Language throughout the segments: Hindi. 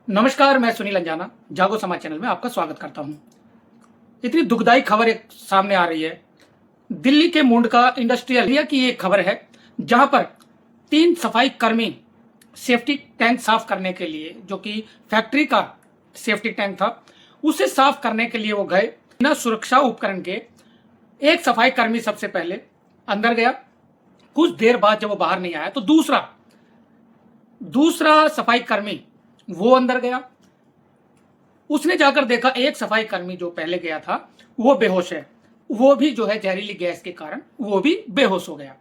नमस्कार, मैं सुनील अंजाना जागो समाज चैनल में आपका स्वागत करता हूं। इतनी दुखदाई खबर एक सामने आ रही है। दिल्ली के मुंडका इंडस्ट्रियल एरिया की एक खबर है, जहां पर 3 सफाई कर्मी सेफ्टी टैंक साफ करने के लिए, जो कि फैक्ट्री का सेफ्टी टैंक था, उसे साफ करने के लिए वो गए बिना सुरक्षा उपकरण के। एक सफाई कर्मी सबसे पहले अंदर गया। कुछ देर बाद जब वो बाहर नहीं आया तो दूसरा सफाई कर्मी वो अंदर गया। उसने जाकर देखा एक सफाई कर्मी जो पहले गया था वो बेहोश है। वो भी जो है जहरीली गैस के कारण वो भी बेहोश हो गया।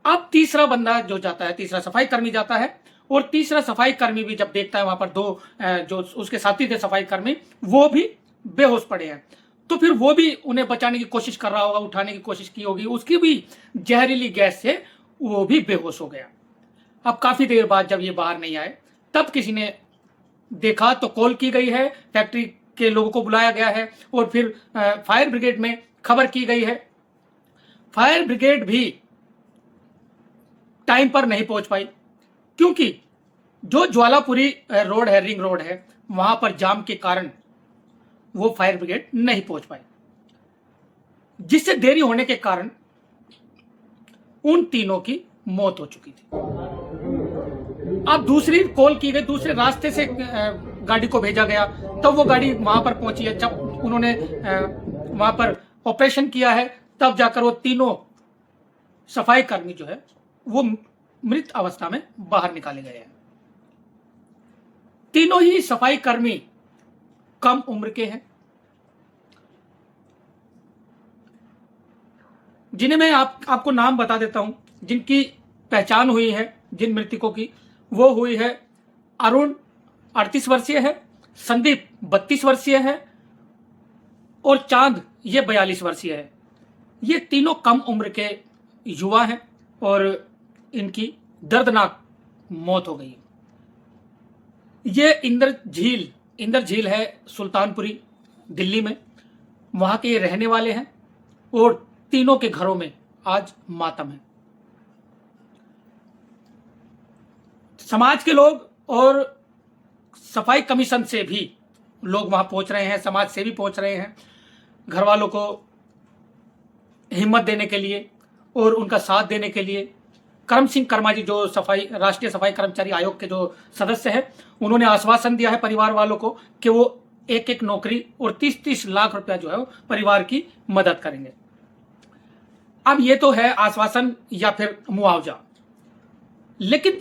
अब तीसरा बंदा जो जाता है, तीसरा सफाई कर्मी जाता है, और तीसरा सफाई कर्मी भी जब देखता है वहां पर दो जो उसके साथी थे सफाई कर्मी, वो भी बेहोश पड़े हैं। तो फिर वो भी उन्हें बचाने की कोशिश कर रहा होगा, उठाने की कोशिश की होगी, उसकी भी जहरीली गैस से वो भी बेहोश हो गया। अब काफी देर बाद जब ये बाहर नहीं आए, तब किसी ने देखा तो कॉल की गई है, फैक्ट्री के लोगों को बुलाया गया है, और फिर फायर ब्रिगेड में खबर की गई है। फायर ब्रिगेड भी टाइम पर नहीं पहुंच पाई, क्योंकि जो ज्वालापुरी रोड है, रिंग रोड है, वहां पर जाम के कारण वो फायर ब्रिगेड नहीं पहुंच पाई, जिससे देरी होने के कारण उन तीनों की मौत हो चुकी थी। अब दूसरी कॉल की गई, दूसरे रास्ते से गाड़ी को भेजा गया, तब वो गाड़ी वहां पर पहुंची है। जब उन्होंने वहां पर ऑपरेशन किया है, तब जाकर वो तीनों सफाई कर्मी जो है वो मृत अवस्था में बाहर निकाले गए हैं। तीनों ही सफाई कर्मी कम उम्र के हैं, जिन्हें मैं आपको नाम बता देता हूं, जिनकी पहचान हुई है, जिन मृतकों की, वो हुई है अरुण 38 वर्षीय है, संदीप 32 वर्षीय है, और चांद ये 42 वर्षीय है। ये तीनों कम उम्र के युवा हैं और इनकी दर्दनाक मौत हो गई। ये इंदर झील है सुल्तानपुरी दिल्ली में, वहां के रहने वाले हैं, और तीनों के घरों में आज मातम है। समाज के लोग और सफाई कमीशन से भी लोग वहां पहुंच रहे हैं, समाज से भी पहुंच रहे हैं, घर वालों को हिम्मत देने के लिए और उनका साथ देने के लिए। करम सिंह कर्मा जी, जो राष्ट्रीय सफाई कर्मचारी आयोग के जो सदस्य हैं, उन्होंने आश्वासन दिया है परिवार वालों को कि वो एक एक नौकरी और 30-30 लाख रुपया जो है वो परिवार की मदद करेंगे। अब ये तो है आश्वासन या फिर मुआवजा, लेकिन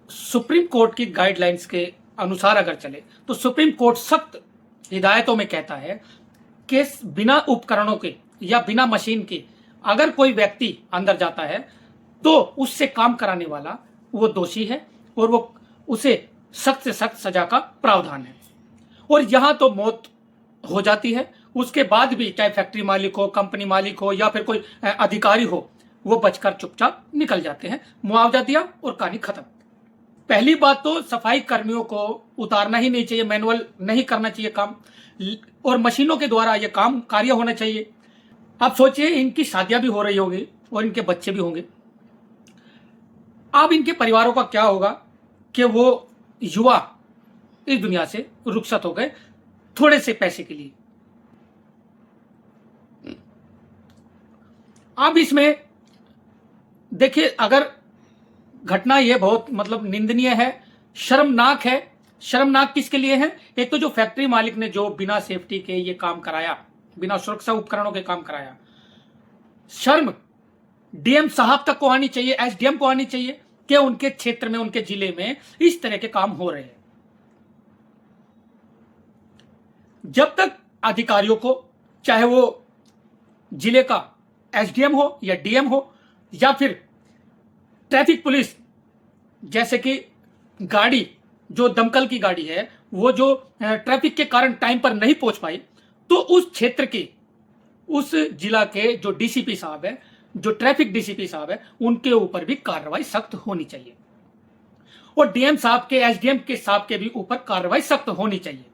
सुप्रीम कोर्ट की गाइडलाइंस के अनुसार अगर चले तो सुप्रीम कोर्ट सख्त हिदायतों में कहता है कि बिना उपकरणों के या बिना मशीन के अगर कोई व्यक्ति अंदर जाता है तो उससे काम कराने वाला वो दोषी है, और वो उसे सख्त से सख्त सजा का प्रावधान है। और यहां तो मौत हो जाती है, उसके बाद भी चाहे फैक्ट्री मालिक हो, कंपनी मालिक हो, या फिर कोई अधिकारी हो, वो बचकर चुपचाप निकल जाते हैं। मुआवजा दिया और कहानी खत्म। पहली बात तो सफाई कर्मियों को उतारना ही नहीं चाहिए, मैनुअल नहीं करना चाहिए काम, और मशीनों के द्वारा ये कार्य होना चाहिए। आप सोचिए, इनकी शादियां भी हो रही होगी और इनके बच्चे भी होंगे। अब इनके परिवारों का क्या होगा कि वो युवा इस दुनिया से रुखसत हो गए थोड़े से पैसे के लिए। अब इसमें देखिए, अगर घटना ये बहुत निंदनीय है, शर्मनाक है। शर्मनाक किसके लिए है? एक तो जो फैक्ट्री मालिक ने जो बिना सेफ्टी के ये काम कराया, बिना सुरक्षा उपकरणों के काम कराया, शर्म डीएम साहब तक को आनी चाहिए, एसडीएम को आनी चाहिए कि उनके क्षेत्र में, उनके जिले में इस तरह के काम हो रहे हैं। जब तक अधिकारियों को, चाहे वो जिले का एसडीएम हो या डीएम हो या फिर ट्रैफिक पुलिस, जैसे कि गाड़ी जो दमकल की गाड़ी है, वो जो ट्रैफिक के कारण टाइम पर नहीं पहुंच पाई, तो उस क्षेत्र के, उस जिला के जो डीसीपी साहब है, जो ट्रैफिक डीसीपी साहब है, उनके ऊपर भी कार्रवाई सख्त होनी चाहिए, और डीएम साहब के, एसडीएम के साहब के भी ऊपर कार्रवाई सख्त होनी चाहिए।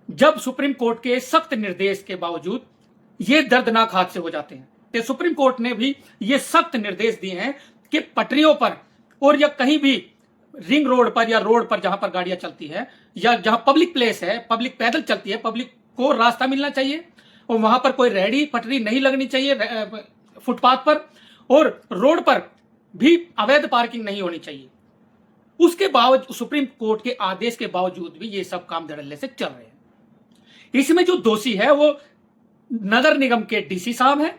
जब सुप्रीम कोर्ट के सख्त निर्देश के बावजूद ये दर्दनाक हादसे हो जाते हैं, तो सुप्रीम कोर्ट ने भी ये सख्त निर्देश दिए हैं कि पटरियों पर और या कहीं भी रिंग रोड पर या रोड पर जहां पर गाड़ियां चलती है या जहां पब्लिक प्लेस है, पब्लिक पैदल चलती है, पब्लिक को रास्ता मिलना चाहिए और वहां पर कोई रेहड़ी पटरी नहीं लगनी चाहिए फुटपाथ पर, और रोड पर भी अवैध पार्किंग नहीं होनी चाहिए। उसके बावजूद सुप्रीम कोर्ट के आदेश के बावजूद भी ये सब काम धड़ल्ले से चल रहे हैं। इसमें जो दोषी है वो नगर निगम के डीसी साहब हैं,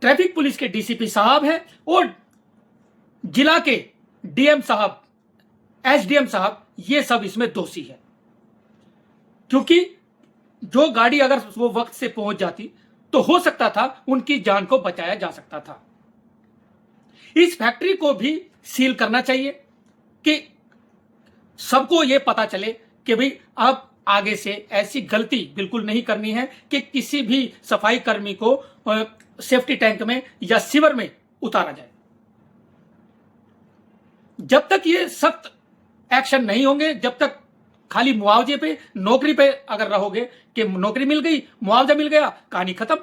ट्रैफिक पुलिस के डीसीपी साहब हैं और जिला के डीएम साहब, एसडीएम साहब, ये सब इसमें दोषी है। क्योंकि जो गाड़ी अगर वो वक्त से पहुंच जाती तो हो सकता था उनकी जान को बचाया जा सकता था। इस फैक्ट्री को भी सील करना चाहिए कि सबको यह पता चले कि भाई अब आगे से ऐसी गलती बिल्कुल नहीं करनी है कि किसी भी सफाई कर्मी को सेफ्टी टैंक में या सीवर में उतारा जाए। जब तक ये सख्त एक्शन नहीं होंगे, जब तक खाली मुआवजे पे, नौकरी पे अगर रहोगे कि नौकरी मिल गई, मुआवजा मिल गया, कहानी खत्म।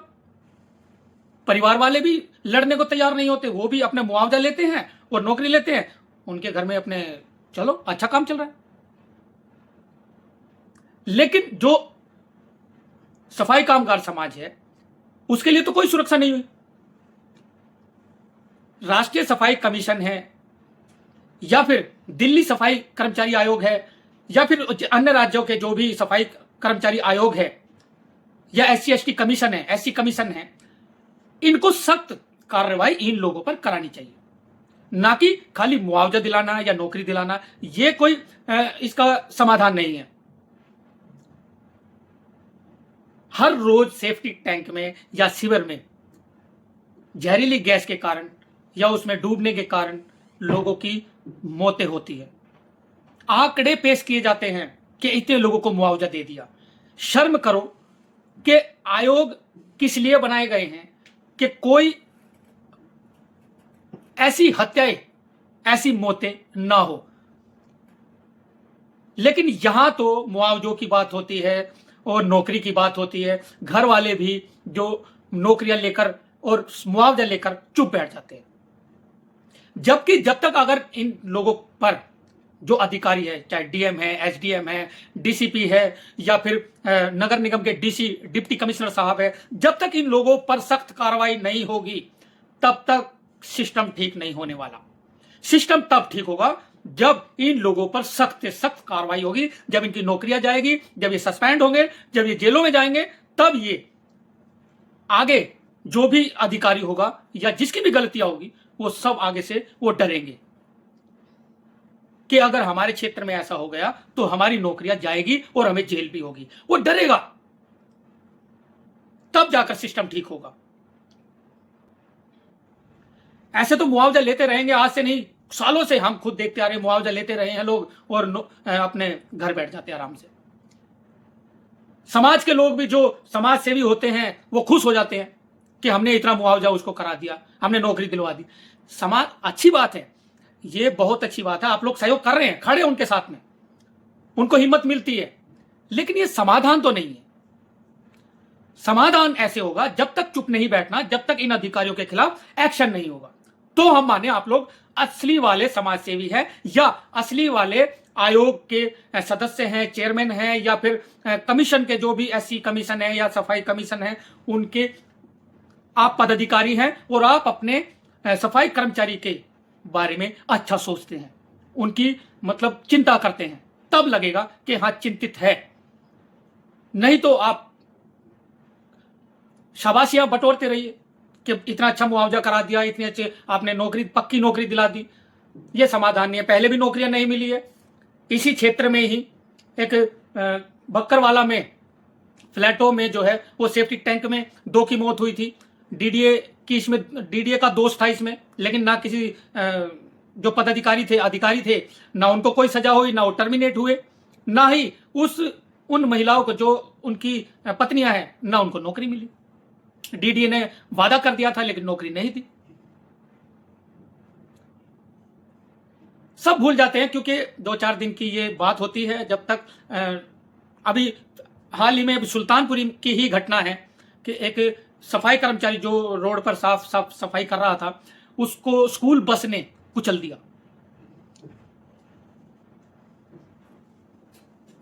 परिवार वाले भी लड़ने को तैयार नहीं होते, वो भी अपने मुआवजा लेते हैं और नौकरी लेते हैं, उनके घर में अपने चलो अच्छा काम चल रहा है। लेकिन जो सफाई कामगार समाज है उसके लिए तो कोई सुरक्षा नहीं हुई। राष्ट्रीय सफाई कमीशन है या फिर दिल्ली सफाई कर्मचारी आयोग है या फिर अन्य राज्यों के जो भी सफाई कर्मचारी आयोग है या SC ST कमीशन है, SC कमीशन है, इनको सख्त कार्रवाई इन लोगों पर करानी चाहिए, ना कि खाली मुआवजा दिलाना या नौकरी दिलाना। ये कोई इसका समाधान नहीं है। हर रोज सेफ्टी टैंक में या सीवर में जहरीली गैस के कारण या उसमें डूबने के कारण लोगों की मौतें होती है। आंकड़े पेश किए जाते हैं कि इतने लोगों को मुआवजा दे दिया। शर्म करो कि आयोग किस लिए बनाए गए हैं कि कोई ऐसी हत्याएं, ऐसी मौतें ना हो। लेकिन यहां तो मुआवजों की बात होती है और नौकरी की बात होती है। घर वाले भी जो नौकरियां लेकर और मुआवजा लेकर चुप बैठ जाते हैं। जबकि जब तक अगर इन लोगों पर जो अधिकारी है, चाहे डीएम है, एसडीएम है, डीसीपी है या फिर नगर निगम के डीसी, डिप्टी कमिश्नर साहब है, जब तक इन लोगों पर सख्त कार्रवाई नहीं होगी तब तक सिस्टम ठीक नहीं होने वाला। सिस्टम तब ठीक होगा जब इन लोगों पर सख्त से सख्त कार्रवाई होगी, जब इनकी नौकरियां जाएगी, जब ये सस्पेंड होंगे, जब ये जेलों में जाएंगे, तब ये आगे जो भी अधिकारी होगा या जिसकी भी गलतियां होगी वो सब आगे से वो डरेंगे कि अगर हमारे क्षेत्र में ऐसा हो गया तो हमारी नौकरियां जाएगी और हमें जेल भी होगी। वो डरेगा, तब जाकर सिस्टम ठीक होगा। ऐसे तो मुआवजा लेते रहेंगे, आज से नहीं, सालों से हम खुद देखते आ रहे हैं, मुआवजा लेते रहे हैं लोग और अपने घर बैठ जाते हैं आराम से। समाज के लोग भी जो समाज सेवी होते हैं वो खुश हो जाते हैं कि हमने इतना मुआवजा उसको करा दिया, हमने नौकरी दिलवा दी। समाज, अच्छी बात है, ये बहुत अच्छी बात है, आप लोग सहयोग कर रहे हैं, खड़े उनके साथ में, उनको हिम्मत मिलती है। लेकिन ये समाधान तो नहीं है। समाधान ऐसे होगा जब तक चुप नहीं बैठना, जब तक इन अधिकारियों के खिलाफ एक्शन नहीं होगा, तो हम माने आप लोग असली वाले समाज सेवी हैं या असली वाले आयोग के सदस्य हैं, चेयरमैन हैं या फिर कमीशन के जो भी SC कमीशन है या सफाई कमीशन है, उनके आप पदाधिकारी हैं और आप अपने सफाई कर्मचारी के बारे में अच्छा सोचते हैं, उनकी मतलब चिंता करते हैं, तब लगेगा कि हाँ चिंतित है। नहीं तो आप शाबाशियां बटोरते रहिए कि इतना अच्छा मुआवजा करा दिया, इतने अच्छे आपने नौकरी, पक्की नौकरी दिला दी। ये समाधान नहीं है। पहले भी नौकरियां नहीं मिली है। इसी क्षेत्र में ही एक बक्करवाला में फ्लैटों में जो है वो सेफ्टी टैंक में 2 की मौत हुई थी। डीडीए की इसमें डीडीए का दोष था इसमें, लेकिन ना किसी जो पदाधिकारी थे, अधिकारी थे, ना उनको कोई सजा हुई, ना वो टर्मिनेट हुए, ना ही उन महिलाओं को जो उनकी पत्नियां हैं, ना उनको नौकरी मिली। डीडीए ने वादा कर दिया था लेकिन नौकरी नहीं दी। सब भूल जाते हैं क्योंकि 2-4 दिन की ये बात होती है। जब तक अभी हाल ही में सुल्तानपुरी की ही घटना है कि एक सफाई कर्मचारी जो रोड पर साफ सफाई कर रहा था, उसको स्कूल बस ने कुचल दिया।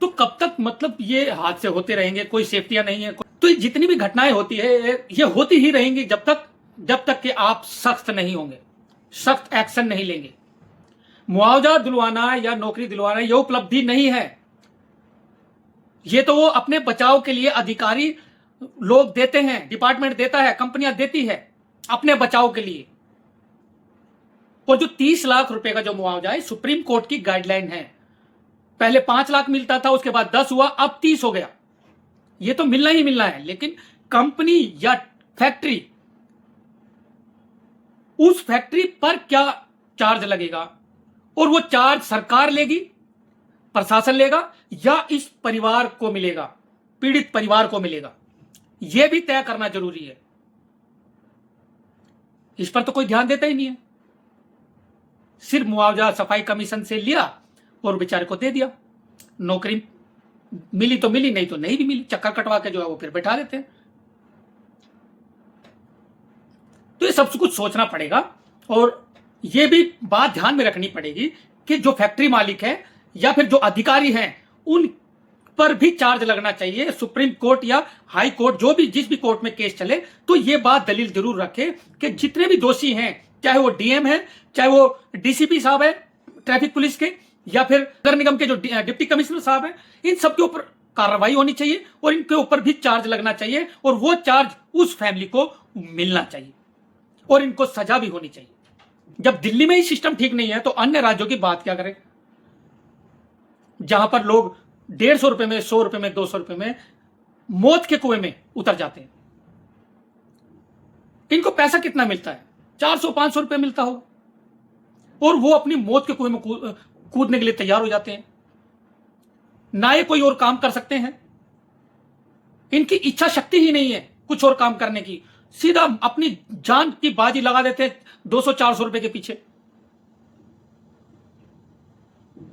तो कब तक मतलब ये हादसे होते रहेंगे, कोई सेफ्टियां नहीं है। तो ये जितनी भी घटनाएं होती है ये होती ही रहेंगी जब तक कि आप सख्त नहीं होंगे, सख्त एक्शन नहीं लेंगे। मुआवजा दिलवाना या नौकरी दिलवाना ये उपलब्धि नहीं है, ये तो वो अपने बचाव के लिए अधिकारी लोग देते हैं, डिपार्टमेंट देता है, कंपनियां देती है अपने बचाव के लिए। और जो 30 लाख रुपए का जो मुआवजा है, सुप्रीम कोर्ट की गाइडलाइन है। पहले 5 लाख मिलता था, उसके बाद 10 हुआ, अब 30 हो गया। ये तो मिलना ही मिलना है, लेकिन कंपनी या फैक्ट्री, उस फैक्ट्री पर क्या चार्ज लगेगा, और वो चार्ज सरकार लेगी, प्रशासन लेगा, या इस परिवार को मिलेगा, पीड़ित परिवार को मिलेगा, यह भी तय करना जरूरी है। इस पर तो कोई ध्यान देता ही नहीं है। सिर्फ मुआवजा सफाई कमीशन से लिया और बेचारे को दे दिया, नौकरी मिली तो मिली, नहीं तो नहीं भी मिली, चक्कर कटवा के जो है वो फिर बैठा देते हैं। तो ये सब कुछ सोचना पड़ेगा, और ये भी बात ध्यान में रखनी पड़ेगी कि जो फैक्ट्री मालिक है या फिर जो अधिकारी हैं, उन पर भी चार्ज लगना चाहिए। सुप्रीम कोर्ट या हाई कोर्ट, जो भी जिस भी कोर्ट में केस चले, तो ये बात दलील जरूर रखे कि जितने भी दोषी हैं, चाहे वो डीएम है, चाहे वो डीसीपी साहब है ट्रैफिक पुलिस के, या फिर नगर निगम के जो डिप्टी कमिश्नर साहब है, इन सबके ऊपर कार्रवाई होनी चाहिए और इनके ऊपर भी चार्ज लगना चाहिए, और वो चार्ज उस फैमिली को मिलना चाहिए और इनको सजा भी होनी चाहिए। जब दिल्ली में ही सिस्टम ठीक नहीं है तो अन्य राज्यों की बात क्या करें, जहां पर लोग 150 रुपए में, 100 रुपए में, 200 रुपए में मौत के कुएं में उतर जाते हैं। इनको पैसा कितना मिलता है? 400-500 रुपए मिलता होगा, और वो अपनी मौत के कुएं में कूदने के लिए तैयार हो जाते हैं। ना ये कोई और काम कर सकते हैं, इनकी इच्छा शक्ति ही नहीं है कुछ और काम करने की, सीधा अपनी जान की बाजी लगा देते हैं 200-400 रुपए के पीछे।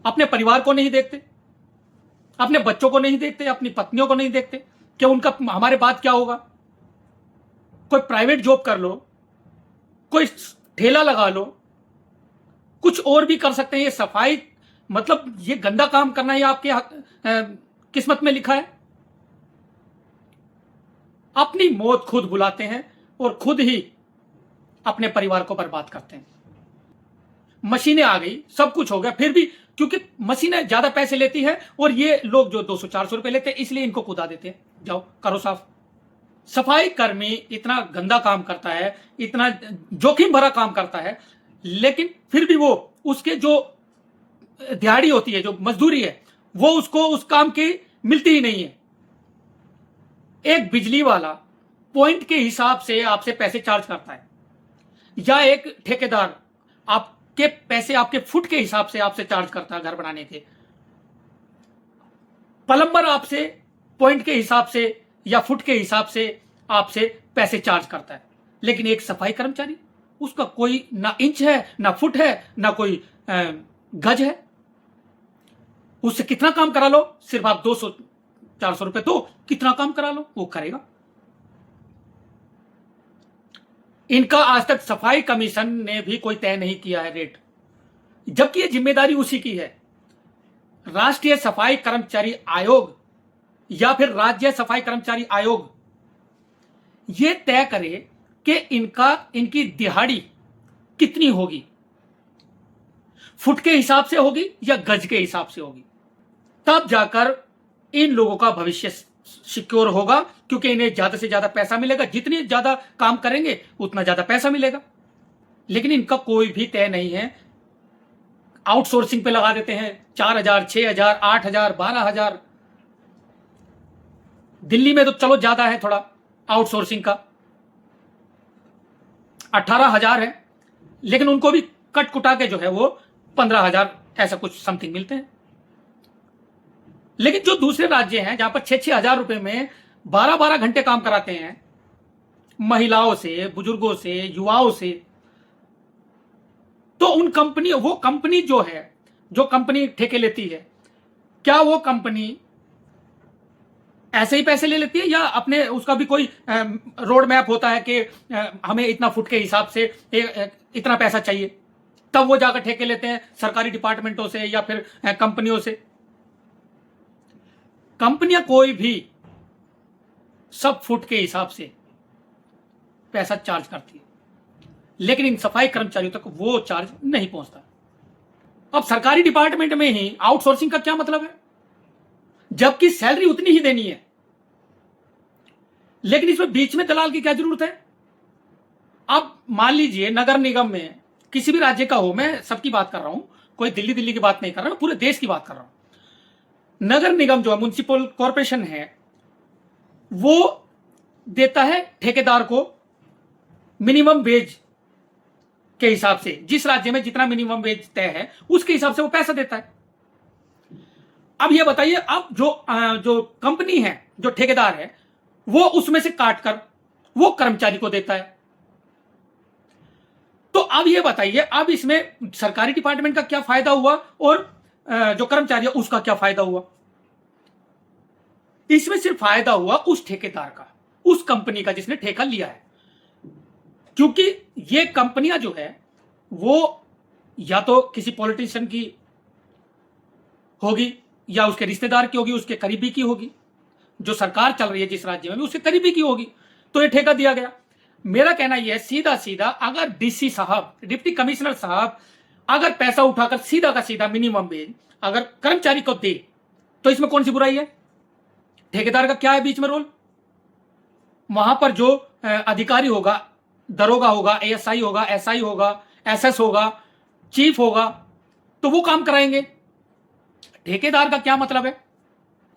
अपने परिवार को नहीं देखते, अपने बच्चों को नहीं देखते, अपनी पत्नियों को नहीं देखते कि उनका हमारे बाद क्या होगा। कोई प्राइवेट जॉब कर लो, कोई ठेला लगा लो, कुछ और भी कर सकते हैं। ये सफाई मतलब ये गंदा काम करना, ये आपके किस्मत में लिखा है। अपनी मौत खुद बुलाते हैं और खुद ही अपने परिवार को बर्बाद करते हैं। मशीनें आ गई, सब कुछ हो गया, फिर भी क्योंकि मशीनें ज्यादा पैसे लेती है और ये लोग जो 200-400 रुपए लेते हैं, इसलिए इनको कुदा देते हैं, जाओ करो साफ। सफाई कर्मी इतना गंदा काम करता है, इतना जोखिम भरा काम करता है, लेकिन फिर भी वो उसके जो दिहाड़ी होती है, जो मजदूरी है, वो उसको उस काम की मिलती ही नहीं है। एक बिजली वाला पॉइंट के हिसाब से आपसे पैसे चार्ज करता है, या एक ठेकेदार आपके पैसे आपके फुट के हिसाब से आपसे चार्ज करता है घर बनाने के। प्लम्बर आपसे पॉइंट के हिसाब से या फुट के हिसाब से आपसे पैसे चार्ज करता है, लेकिन एक सफाई कर्मचारी, उसका कोई ना इंच है, ना फुट है, ना कोई गज है। उससे कितना काम करा लो, सिर्फ आप 200-400 रुपए तो कितना काम करा लो, वो करेगा। इनका आज तक सफाई कमीशन ने भी कोई तय नहीं किया है रेट, जबकि ये जिम्मेदारी उसी की है। राष्ट्रीय सफाई कर्मचारी आयोग या फिर राज्य सफाई कर्मचारी आयोग ये तय करे कि इनकी दिहाड़ी कितनी होगी, फुट के हिसाब से होगी या गज के हिसाब से होगी। तब जाकर इन लोगों का भविष्य सिक्योर होगा, क्योंकि इन्हें ज्यादा से ज्यादा पैसा मिलेगा। जितनी ज्यादा काम करेंगे उतना ज्यादा पैसा मिलेगा, लेकिन इनका कोई भी तय नहीं है। आउटसोर्सिंग पे लगा देते हैं 4,000, 6,000, 8,000, 12,000। दिल्ली में तो चलो ज्यादा है थोड़ा आउटसोर्सिंग का, 18,000 है, लेकिन उनको भी कट कुटा के जो है वो 15,000 ऐसा कुछ समथिंग मिलते हैं। लेकिन जो दूसरे राज्य हैं जहां पर 6,000 रुपए में 12-12 घंटे काम कराते हैं, महिलाओं से, बुजुर्गों से, युवाओं से, तो उन कंपनी, वो कंपनी जो है, जो कंपनी ठेके लेती है, क्या वो कंपनी ऐसे ही पैसे ले लेती है, या अपने उसका भी कोई रोड मैप होता है कि हमें इतना फुट के हिसाब से इतना पैसा चाहिए, तब वो जाकर ठेके लेते हैं सरकारी डिपार्टमेंटों से या फिर कंपनियों से। कंपनियां कोई भी सब फुट के हिसाब से पैसा चार्ज करती है, लेकिन इन सफाई कर्मचारियों तक वो चार्ज नहीं पहुंचता। अब सरकारी डिपार्टमेंट में ही आउटसोर्सिंग का क्या मतलब है, जबकि सैलरी उतनी ही देनी है, लेकिन इसमें बीच में दलाल की क्या जरूरत है। अब मान लीजिए नगर निगम में किसी भी राज्य का हो, मैं सबकी बात कर रहा हूं, कोई दिल्ली की बात नहीं कर रहा, मैं पूरे देश की बात कर रहा हूं। नगर निगम जो है, म्युनिसिपल कॉर्पोरेशन है, वो देता है ठेकेदार को मिनिमम वेज के हिसाब से, जिस राज्य में जितना मिनिमम वेज तय है उसके हिसाब से वो पैसा देता है। अब ये बताइए, अब जो कंपनी है, जो ठेकेदार है, वो उसमें से काट कर वो कर्मचारी को देता है। तो अब ये बताइए, अब इसमें सरकारी डिपार्टमेंट का क्या फायदा हुआ और जो कर्मचारी है उसका क्या फायदा हुआ। इसमें सिर्फ फायदा हुआ उस ठेकेदार का, उस कंपनी का जिसने ठेका लिया है, क्योंकि ये कंपनियां जो है वो या तो किसी पॉलिटिशियन की होगी या उसके रिश्तेदार की होगी, उसके करीबी की होगी, जो सरकार चल रही है जिस राज्य में भी उसके करीबी की होगी, तो ये ठेका दिया गया। मेरा कहना यह है, सीधा सीधा अगर डीसी साहब, डिप्टी कमिश्नर साहब अगर पैसा उठाकर सीधा का सीधा मिनिमम वेज अगर कर्मचारी को दे, तो इसमें कौन सी बुराई है। ठेकेदार का क्या है बीच में रोल। वहां पर जो अधिकारी होगा, दरोगा होगा, एएसआई होगा, एसआई होगा, एसएस होगा, चीफ होगा, तो वो काम कराएंगे। ठेकेदार का क्या मतलब है।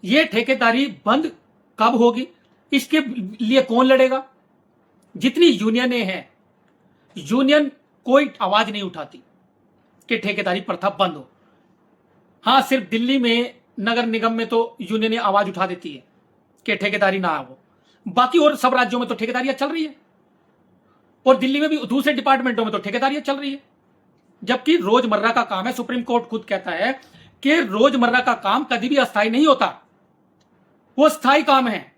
ये ठेकेदारी बंद कब होगी, इसके लिए कौन लड़ेगा। जितनी यूनियनें हैं, यूनियन कोई आवाज नहीं उठाती कि ठेकेदारी प्रथा बंद हो। हां, सिर्फ दिल्ली में नगर निगम में तो यूनियनें आवाज उठा देती है कि ठेकेदारी ना हो, बाकी और सब राज्यों में तो ठेकेदारियां चल रही है, और दिल्ली में भी दूसरे डिपार्टमेंटों में तो ठेकेदारियां चल रही है। जबकि रोजमर्रा का काम है, सुप्रीम कोर्ट खुद कहता है कि रोजमर्रा का काम कभी भी अस्थायी नहीं होता, वो स्थायी काम है।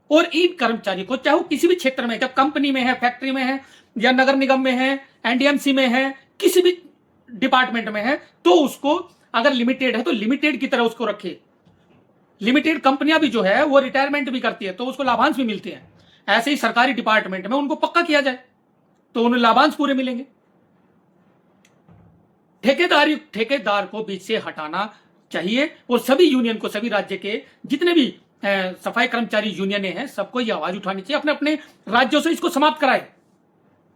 और इन कर्मचारी को, चाहे वो किसी भी क्षेत्र में, जब कंपनी में है, फैक्ट्री में है, या नगर निगम में है, एनडीएमसी में है, किसी भी डिपार्टमेंट में है, तो उसको अगर लिमिटेड है तो लिमिटेड की तरह उसको रखे। लिमिटेड कंपनियां भी जो है वो रिटायरमेंट भी करती है तो उसको लाभांश भी मिलते हैं। ऐसे ही सरकारी डिपार्टमेंट में उनको पक्का किया जाए तो उन्हें लाभांश पूरे मिलेंगे। ठेकेदार को बीच से हटाना चाहिए, और सभी यूनियन को, सभी राज्य के जितने भी सफाई कर्मचारी यूनियनें हैं, सबको ये आवाज उठानी चाहिए, अपने अपने राज्यों से इसको समाप्त कराए।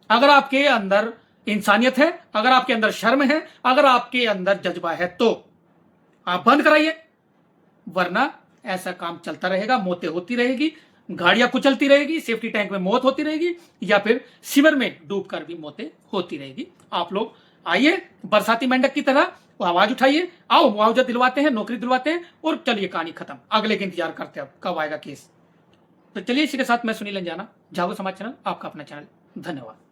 अगर आपके अंदर इंसानियत है, अगर आपके अंदर शर्म है, अगर आपके अंदर जज्बा है, तो आप बंद कराइए, वरना ऐसा काम चलता रहेगा, मौतें होती रहेगी, गाड़ियां कुचलती रहेगी, सेफ्टी टैंक में मौत होती रहेगी, या फिर सिवर में डूबकर भी मौतें होती रहेगी। आप लोग आइए, बरसाती मेंढक की तरह आवाज उठाइए, आओ मुआवजा दिलवाते हैं, नौकरी दिलवाते हैं, और चलिए कहानी खत्म। अगले का इंतजार करते हैं कब आएगा केस। तो चलिए, इसी के साथ मैं सुनील अंजाना, जागो समाज चैनल, आपका अपना चैनल। धन्यवाद।